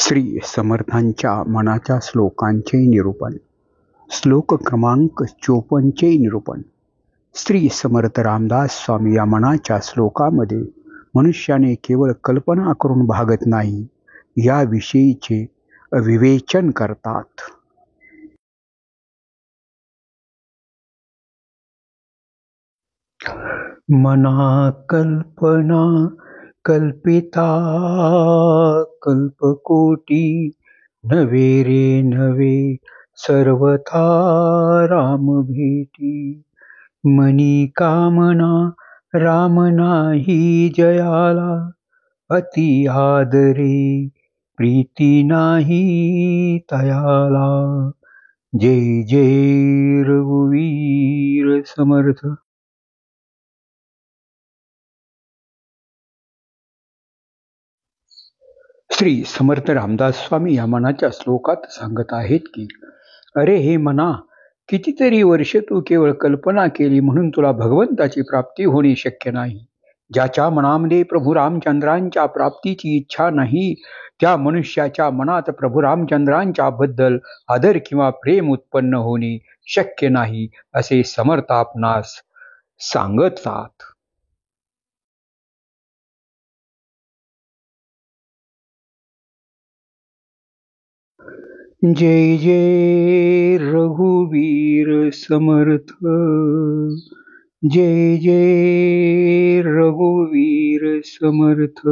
श्री समर्थांच्या मनाच्या श्लोकांचे निरूपण. श्लोक क्रमांक 54चे निरूपण. श्री समर्थ रामदास स्वामी या मनाच्या श्लोकामध्ये मनुष्याने केवळ कल्पना करून भागत नाही याविषयीचे विवेचन करतात. मना कल्पना कल्पिता कल्पकोटी नवे रे नवे सर्वथा राम भेटी. मनी कामना राम नाही जयाला अति आदरे प्रीती नाही तयाला. जय जय रघुवीर समर्थ. श्री समर्थ रामदास स्वामी या मनाच्या श्लोकात सांगत आहेत की, अरे हे मना, कितीतरी वर्ष तू केवळ कल्पना केली म्हणून तुला भगवंताची प्राप्ती होणे शक्य नाही. ज्याच्या मनामध्ये प्रभू रामचंद्रांच्या प्राप्तीची इच्छा नाही त्या मनुष्याच्या मनात प्रभू रामचंद्रांच्या बद्दल आदर किंवा प्रेम उत्पन्न होणे शक्य नाही असे समर्थ आपणास सांगतात. जय जय रघुवीर समर्थ. जय जय रघुवीर समर्थ.